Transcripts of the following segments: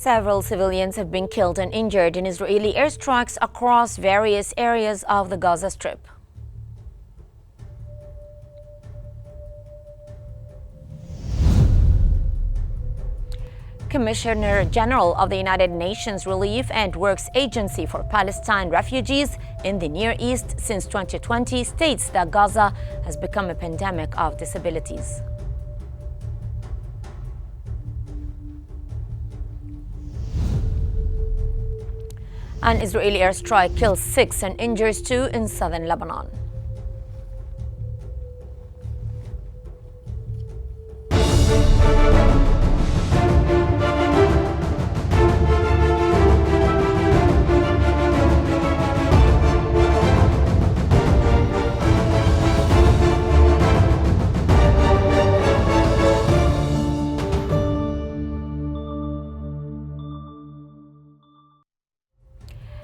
Several civilians have been killed and injured in Israeli airstrikes across various areas of the Gaza Strip. Commissioner General of the United Nations Relief and Works Agency for Palestine refugees in the Near East since 2020 states that Gaza has become a pandemic of disabilities. An Israeli airstrike kills 6 and injures 2 in southern Lebanon.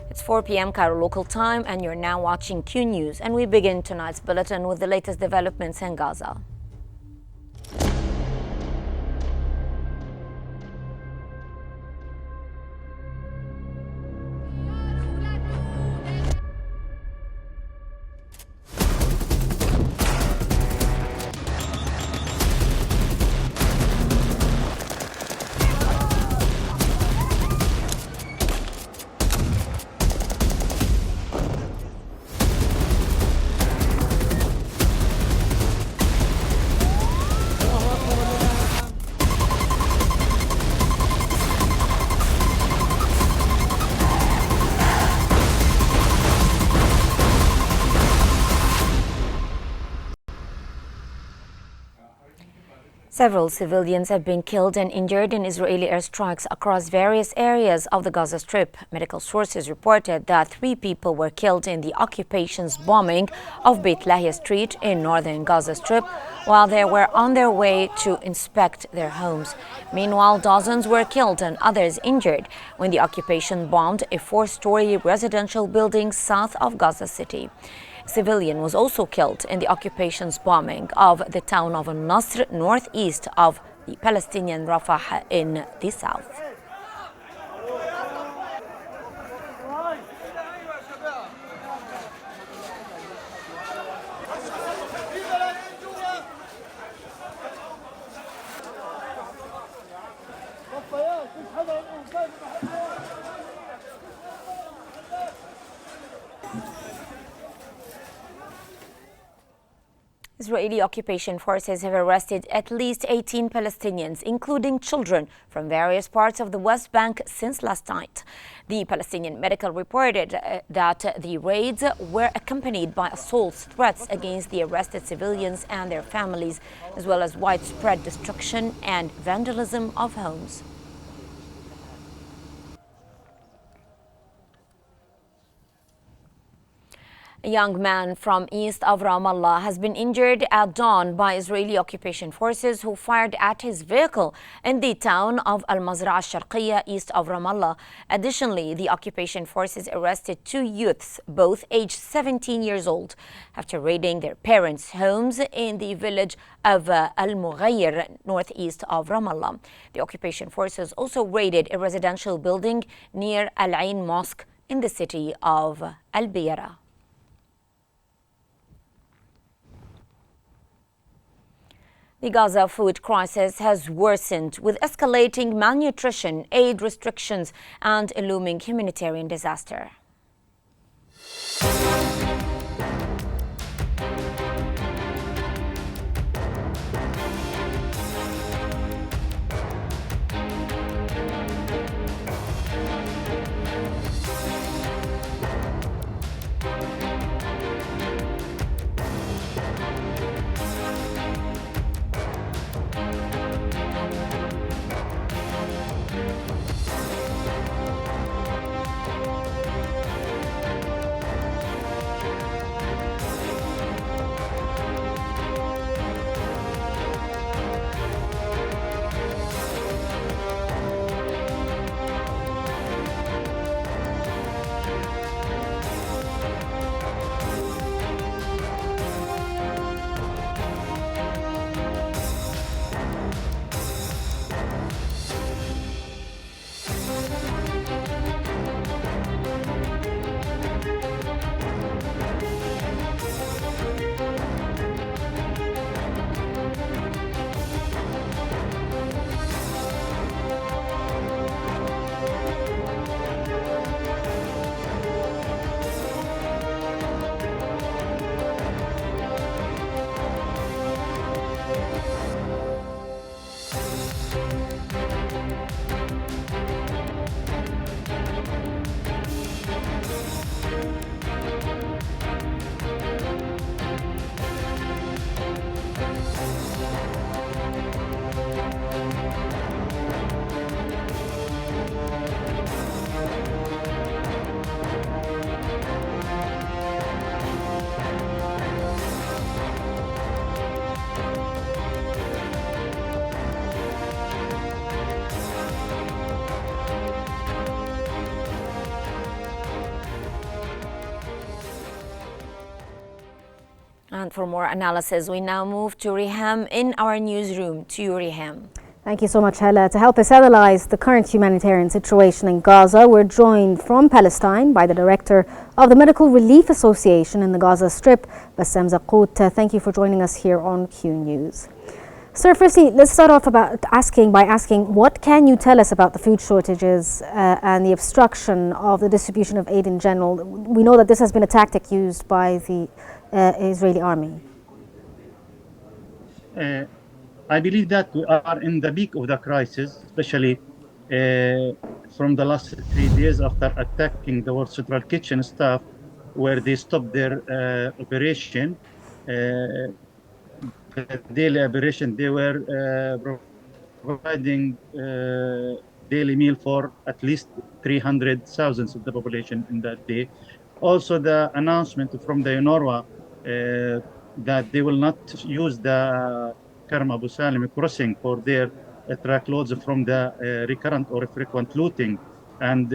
It's 4 p.m. Cairo local time, and you're now watching Q News. And we begin tonight's bulletin with the latest developments in Gaza. Several civilians have been killed and injured in Israeli airstrikes across various areas of the Gaza Strip. Medical sources reported that 3 people were killed in the occupation's bombing of Beit Lahia Street in northern Gaza Strip while they were on their way to inspect their homes. Meanwhile, dozens were killed and others injured when the occupation bombed a 4-story residential building south of Gaza City. A civilian was also killed in the occupation's bombing of the town of Nasr, northeast of the Palestinian Rafah in the south. Israeli occupation forces have arrested at least 18 Palestinians, including children, from various parts of the West Bank since last night. The Palestinian Medical reported that the raids were accompanied by assaults, threats against the arrested civilians and their families, as well as widespread destruction and vandalism of homes. A young man from east of Ramallah has been injured at dawn by Israeli occupation forces who fired at his vehicle in the town of Al-Mazra'a Al-Sharqiyya east of Ramallah. Additionally, the occupation forces arrested 2 youths, both aged 17 years old, after raiding their parents' homes in the village of Al-Mughayr, northeast of Ramallah. The occupation forces also raided a residential building near Al-Ain Mosque in the city of Al-Biyara. The Gaza food crisis has worsened with escalating malnutrition, aid restrictions, and a looming humanitarian disaster. And for more analysis, we now move to Riham in our newsroom. To you, Riham. Thank you so much, Hela. To help us analyse the current humanitarian situation in Gaza, we're joined from Palestine by the director of the Medical Relief Association in the Gaza Strip, Bassem Zaqqout. Thank you for joining us here on Q News. Sir, firstly, let's start off by asking what can you tell us about the food shortages and the obstruction of the distribution of aid in general? We know that this has been a tactic used by the Israeli army. I believe that we are in the peak of the crisis, especially from the last 3 days after attacking the World Central Kitchen staff, where they stopped their operation. The daily operation, they were providing daily meal for at least 300,000 of the population in that day. Also, the announcement from the UNRWA that they will not use the Karm Abu Salim crossing for their truckloads from the recurrent or frequent looting, and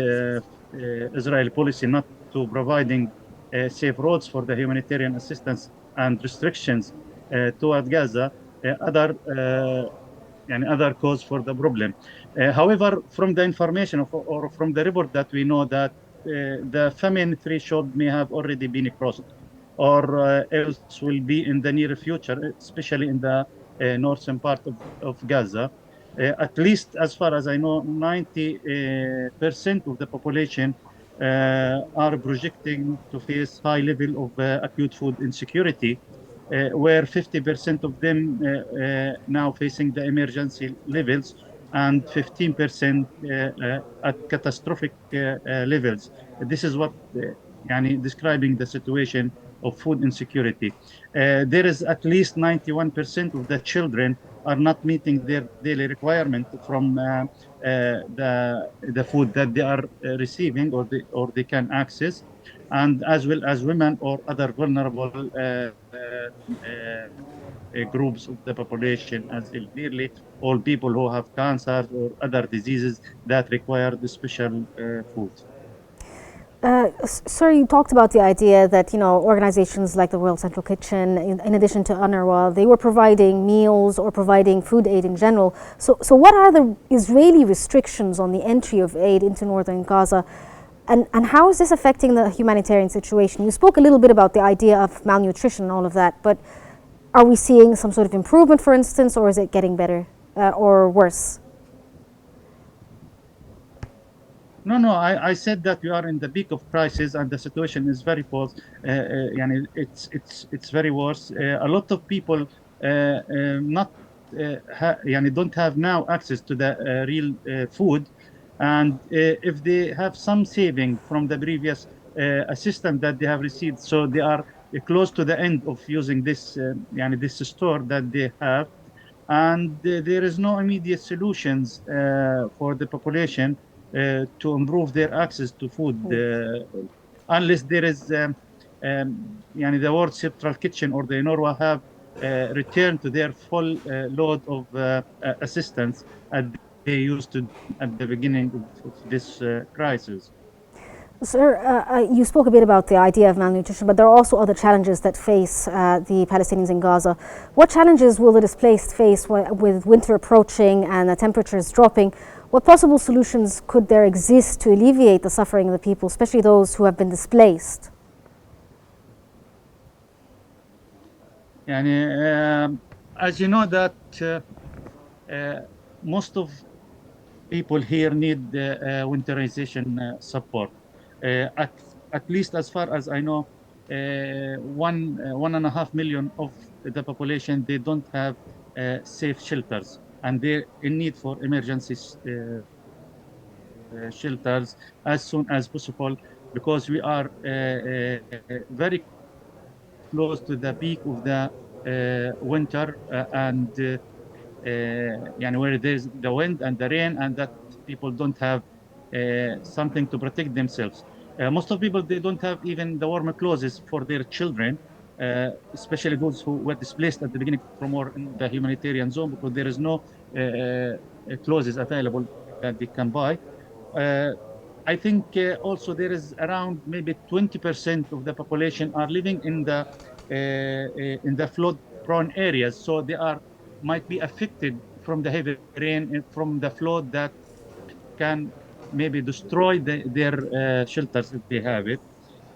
Israeli policy not to providing safe roads for the humanitarian assistance and restrictions toward Gaza, other cause for the problem. However, from the information or from the report that we know that the famine threshold may have already been crossed, or else will be in the near future, especially in the northern part of Gaza. At least, as far as I know, 90% of the population are projecting to face high level of acute food insecurity, where 50% of them now facing the emergency levels and 15% at catastrophic levels. This is what describing the situation of food insecurity. There is at least 91% of the children are not meeting their daily requirement from the food that they are receiving or they can access, and as well as women or other vulnerable groups of the population, as elderly, all people who have cancers or other diseases that require the special food. Sir, you talked about the idea that organizations like the World Central Kitchen, in addition to UNRWA, they were providing meals or providing food aid in general. So what are the Israeli restrictions on the entry of aid into northern Gaza, and how is this affecting the humanitarian situation? You spoke a little bit about the idea of malnutrition and all of that, but are we seeing some sort of improvement, for instance, or is it getting better or worse? No, I said that we are in the peak of crisis and the situation is very poor. It's very worse. A lot of people not don't have now access to the real food, and if they have some saving from the previous assistance that they have received, so they are close to the end of using this this store that they have, and there is no immediate solutions for the population to improve their access to food, unless there is the World Central Kitchen or the UNRWA have returned to their full load of assistance as they used to at the beginning of this crisis. Sir, you spoke a bit about the idea of malnutrition, but there are also other challenges that face the Palestinians in Gaza. What challenges will the displaced face with winter approaching and the temperatures dropping? What possible solutions could there exist to alleviate the suffering of the people, especially those who have been displaced? As you know that most of people here need winterization support. At least as far as I know, 1.5 million of the population, they don't have safe shelters, and they're in need for emergency shelters as soon as possible, because we are very close to the peak of the winter, and where there's the wind and the rain, and that people don't have something to protect themselves. Most of people, they don't have even the warmer clothes for their children, especially those who were displaced at the beginning from war in the humanitarian zone, because there is no clothes available that they can buy. I think also there is around maybe 20% of the population are living in the in the flood-prone areas, so they might be affected from the heavy rain and from the flood that can maybe destroy their shelters if they have it.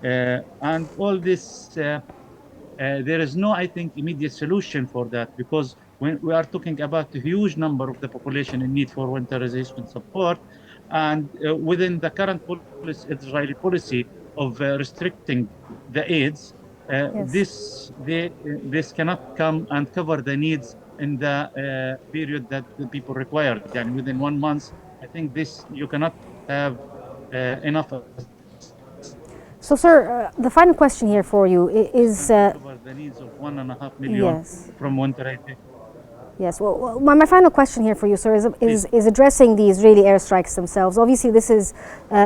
And all this, there is no, I think, immediate solution for that, because when we are talking about a huge number of the population in need for winterization support, and within the current Israeli policy of restricting the aids, Yes. this cannot come and cover the needs in the period that the people required. And within 1 month, I think this you cannot have enough So, sir, the final question here for you is to cover the needs of 1.5 million yes. from winterization. Yes, well, my final question here for you, sir, Please. is addressing the Israeli airstrikes themselves. Obviously, this is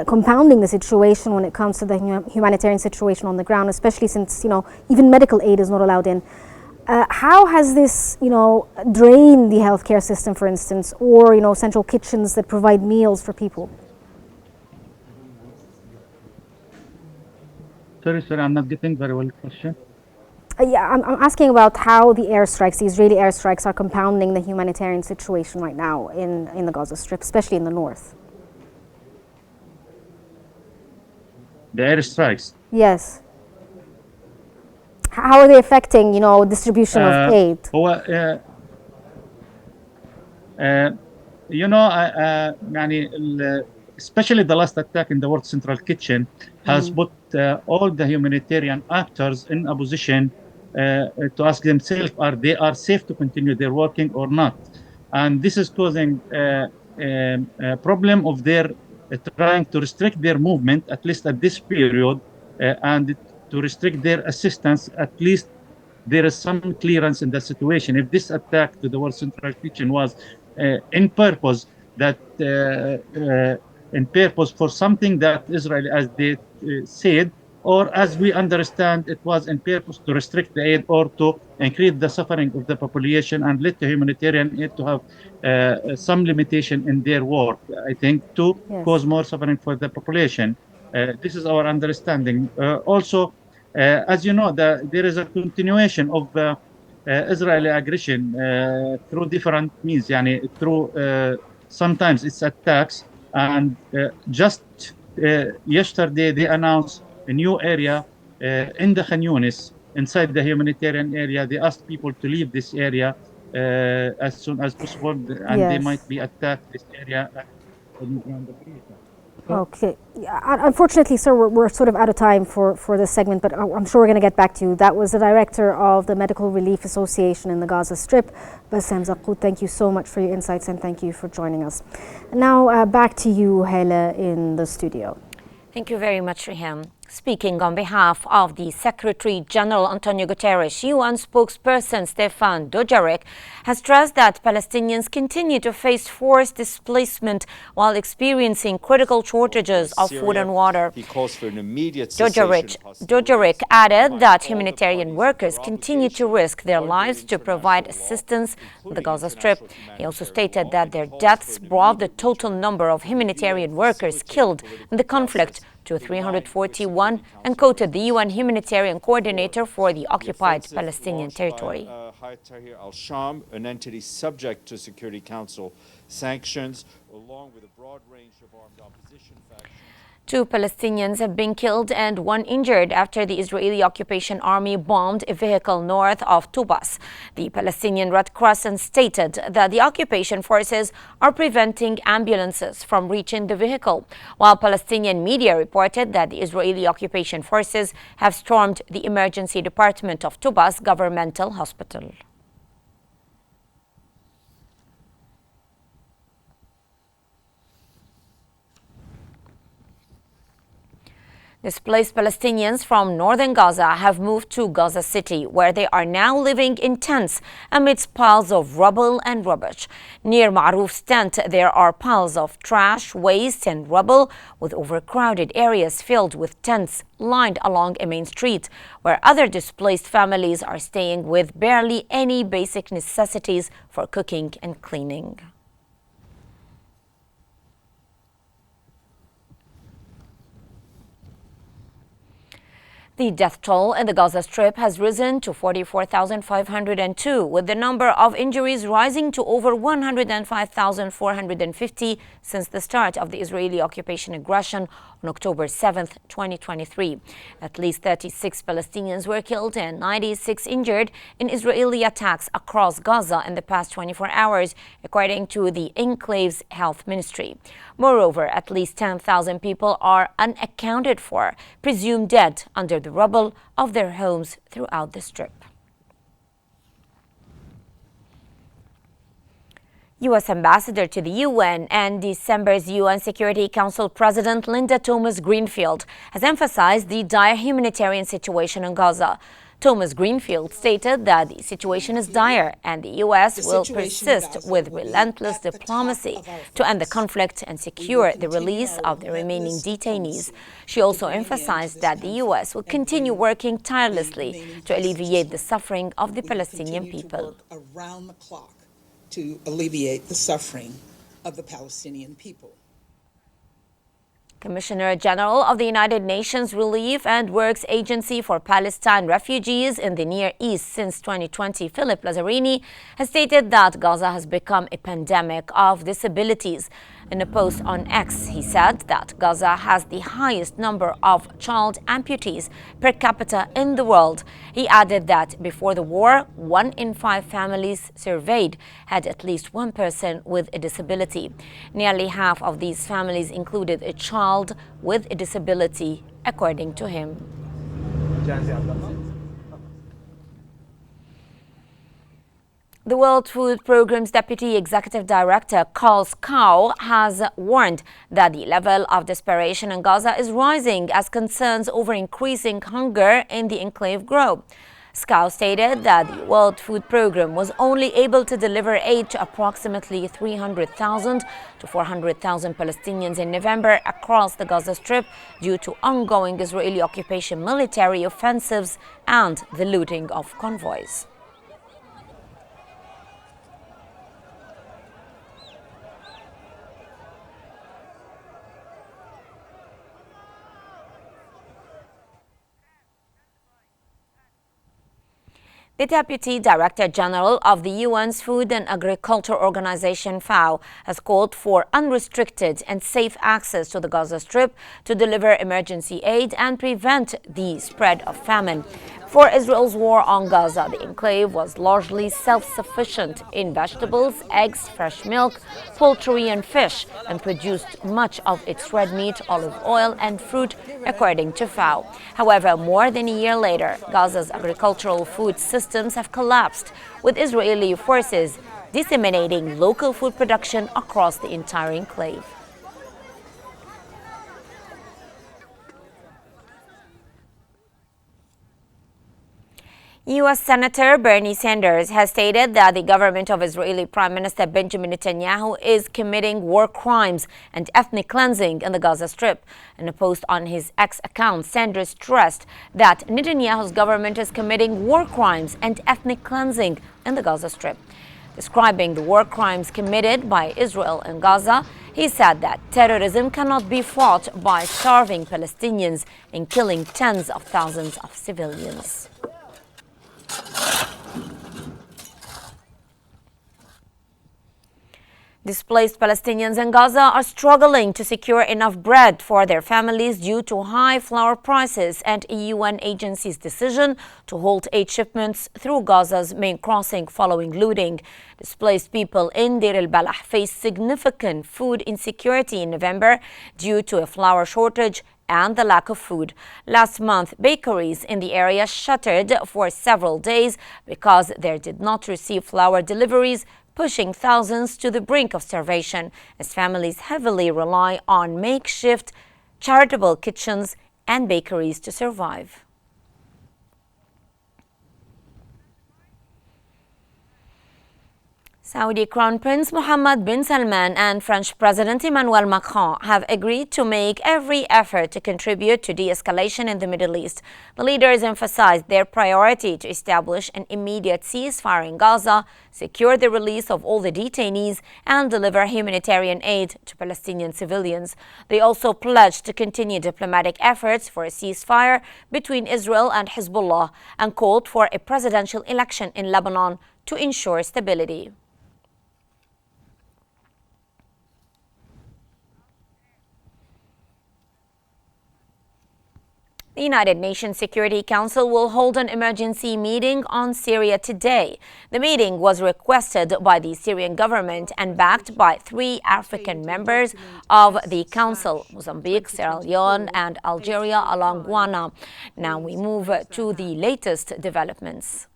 compounding the situation when it comes to the humanitarian situation on the ground, especially since, even medical aid is not allowed in. How has this, drained the healthcare system, for instance, or, central kitchens that provide meals for people? Sorry, I'm not getting very well the question. Yeah, I'm asking about how the airstrikes, the Israeli airstrikes, are compounding the humanitarian situation right now in the Gaza Strip, especially in the north. The airstrikes. Yes. How are they affecting, distribution of aid? يعني especially the last attack in the World Central Kitchen has put all the humanitarian actors in a position to ask themselves, they are safe to continue their working or not? And this is causing a problem of their trying to restrict their movement, at least at this period, and to restrict their assistance, at least there is some clearance in the situation. If this attack to the World Central Kitchen was in purpose, that in purpose for something that Israel, as they said, or as we understand, it was in purpose to restrict the aid or to increase the suffering of the population and let the humanitarian aid to have some limitation in their work, I think, to cause more suffering for the population. This is our understanding. Also, as you know, there is a continuation of Israeli aggression through different means, through sometimes it's attacks, and just yesterday they announced a new area in the Khan Yunis, inside the humanitarian area. They asked people to leave this area as soon as possible, and they might be attacked this area. Okay. Unfortunately, sir, we're sort of out of time for this segment, but I'm sure we're going to get back to you. That was the director of the Medical Relief Association in the Gaza Strip, Bassem Zaqqout. Thank you so much for your insights and thank you for joining us. Now back to you, Hela, in the studio. Thank you very much, Riham. Speaking on behalf of the Secretary General Antonio Guterres, UN spokesperson Stefan Dujarric has stressed that Palestinians continue to face forced displacement while experiencing critical shortages of food and water. He calls for an immediate Dujarric added that humanitarian workers continue to risk their lives to provide assistance in the Gaza Strip. He also stated that their deaths brought the total number of humanitarian workers killed in the conflict to 341 and quoted the UN humanitarian coordinator for the occupied Palestinian territory. Tahrir al-Sham, an entity subject to Security Council sanctions, along with a broad range of armed opposition factions. 2 Palestinians have been killed and 1 injured after the Israeli occupation army bombed a vehicle north of Tubas. The Palestinian Red Crescent stated that the occupation forces are preventing ambulances from reaching the vehicle, while Palestinian media reported that the Israeli occupation forces have stormed the emergency department of Tubas governmental hospital. Displaced Palestinians from northern Gaza have moved to Gaza City, where they are now living in tents amidst piles of rubble and rubbish. Near Ma'rouf's tent, there are piles of trash, waste and rubble, with overcrowded areas filled with tents lined along a main street, where other displaced families are staying with barely any basic necessities for cooking and cleaning. The death toll in the Gaza Strip has risen to 44,502, with the number of injuries rising to over 105,450 since the start of the Israeli occupation aggression on October 7, 2023. At least 36 Palestinians were killed and 96 injured in Israeli attacks across Gaza in the past 24 hours, according to the enclave's health ministry. Moreover, at least 10,000 people are unaccounted for, presumed dead under the rubble of their homes throughout the Strip. U.S. Ambassador to the UN and December's UN Security Council President Linda Thomas-Greenfield has emphasized the dire humanitarian situation in Gaza. Thomas-Greenfield stated that the situation is dire and the U.S. will persist with relentless diplomacy to end the conflict and secure the release of the remaining detainees. She also emphasized that the U.S. will continue working tirelessly to alleviate the suffering of the Palestinian people. Around the clock to alleviate the suffering of the Palestinian people. Commissioner General of the United Nations Relief and Works Agency for Palestine Refugees in the Near East since 2020, Philip Lazzarini, has stated that Gaza has become a pandemic of disabilities. In a post on X, he said that Gaza has the highest number of child amputees per capita in the world. He added that before the war, 1 in 5 families surveyed had at least one person with a disability. Nearly half of these families included a child with a disability, according to him. The World Food Programme's Deputy Executive Director, Carl Scow, has warned that the level of desperation in Gaza is rising as concerns over increasing hunger in the enclave grow. Scow stated that the World Food Programme was only able to deliver aid to approximately 300,000 to 400,000 Palestinians in November across the Gaza Strip due to ongoing Israeli occupation military offensives and the looting of convoys. The Deputy Director General of the UN's Food and Agriculture Organization, FAO, has called for unrestricted and safe access to the Gaza Strip to deliver emergency aid and prevent the spread of famine. For Israel's war on Gaza, the enclave was largely self-sufficient in vegetables, eggs, fresh milk, poultry and fish, and produced much of its red meat, olive oil and fruit, according to FAO. However, more than a year later, Gaza's agricultural food systems have collapsed, with Israeli forces disseminating local food production across the entire enclave. U.S. Senator Bernie Sanders has stated that the government of Israeli Prime Minister Benjamin Netanyahu is committing war crimes and ethnic cleansing in the Gaza Strip. In a post on his X account, Sanders stressed that Netanyahu's government is committing war crimes and ethnic cleansing in the Gaza Strip. Describing the war crimes committed by Israel in Gaza, he said that terrorism cannot be fought by starving Palestinians and killing tens of thousands of civilians. Displaced Palestinians in Gaza are struggling to secure enough bread for their families due to high flour prices and a UN agency's decision to halt aid shipments through Gaza's main crossing following looting. Displaced people in Deir el-Balah faced significant food insecurity in November due to a flour shortage and the lack of food. Last month, bakeries in the area shuttered for several days because they did not receive flour deliveries, pushing thousands to the brink of starvation as families heavily rely on makeshift charitable kitchens and bakeries to survive. Saudi Crown Prince Mohammed bin Salman and French President Emmanuel Macron have agreed to make every effort to contribute to de-escalation in the Middle East. The leaders emphasized their priority to establish an immediate ceasefire in Gaza, secure the release of all the detainees, and deliver humanitarian aid to Palestinian civilians. They also pledged to continue diplomatic efforts for a ceasefire between Israel and Hezbollah and called for a presidential election in Lebanon to ensure stability. The United Nations Security Council will hold an emergency meeting on Syria today. The meeting was requested by the Syrian government and backed by 3 African members of the Council: Mozambique, Sierra Leone, and Algeria, along Ghana. Now we move to the latest developments.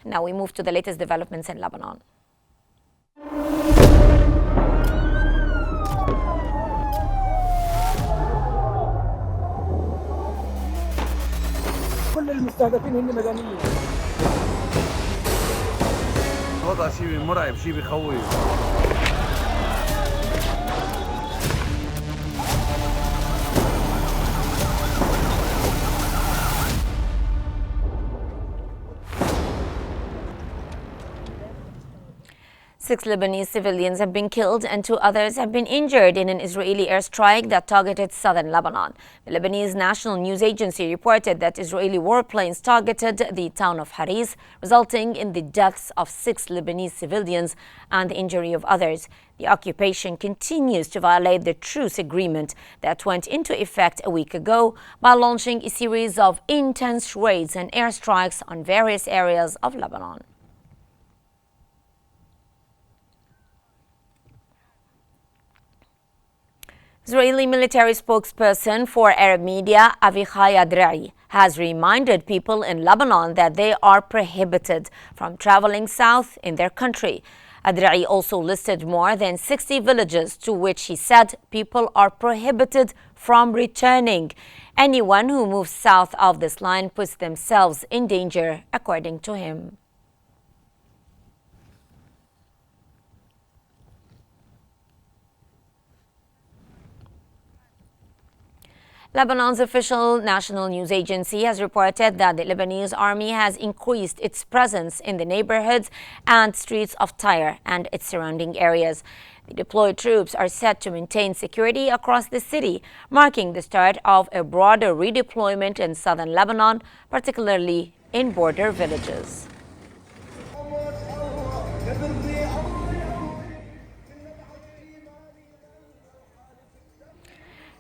in Lebanon. كل المستهدفين هن مدنيين. وضع شيء مرعب، شيء بخوف. Six Lebanese civilians have been killed and 2 others have been injured in an Israeli airstrike that targeted southern Lebanon. The Lebanese National News Agency reported that Israeli warplanes targeted the town of Haris, resulting in the deaths of 6 Lebanese civilians and the injury of others. The occupation continues to violate the truce agreement that went into effect a week ago by launching a series of intense raids and airstrikes on various areas of Lebanon. Israeli military spokesperson for Arab media Avichai Adrai has reminded people in Lebanon that they are prohibited from traveling south in their country. Adrai also listed more than 60 villages to which he said people are prohibited from returning. Anyone who moves south of this line puts themselves in danger, according to him. Lebanon's official national news agency has reported that the Lebanese army has increased its presence in the neighborhoods and streets of Tyre and its surrounding areas. The deployed troops are set to maintain security across the city, marking the start of a broader redeployment in southern Lebanon, particularly in border villages.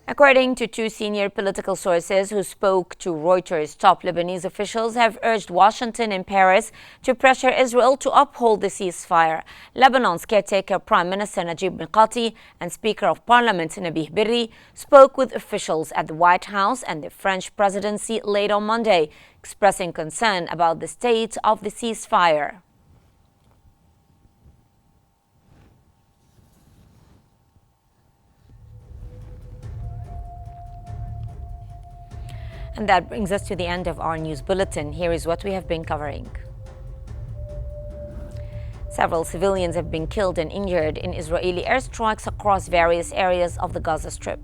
According to 2 senior political sources who spoke to Reuters, top Lebanese officials have urged Washington and Paris to pressure Israel to uphold the ceasefire. Lebanon's caretaker Prime Minister Najib Mikati and Speaker of Parliament Nabih Berri spoke with officials at the White House and the French presidency late on Monday, expressing concern about the state of the ceasefire. And that brings us to the end of our news bulletin. Here is what we have been covering. Several civilians have been killed and injured in Israeli airstrikes across various areas of the Gaza Strip.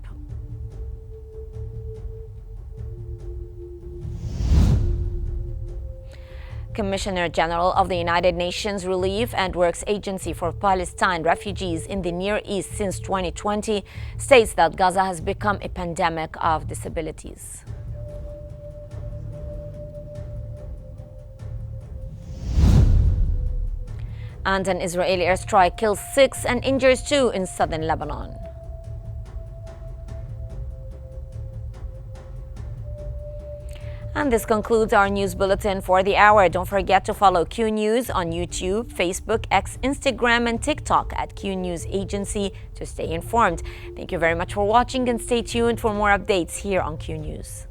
Commissioner General of the United Nations Relief and Works Agency for Palestine refugees in the Near East since 2020 states that Gaza has become a pandemic of disabilities. And an Israeli airstrike kills 6 and injures 2 in southern Lebanon. And this concludes our news bulletin for the hour. Don't forget to follow Q News on YouTube, Facebook, X, Instagram, and TikTok at Q News Agency to stay informed. Thank you very much for watching and stay tuned for more updates here on Q News.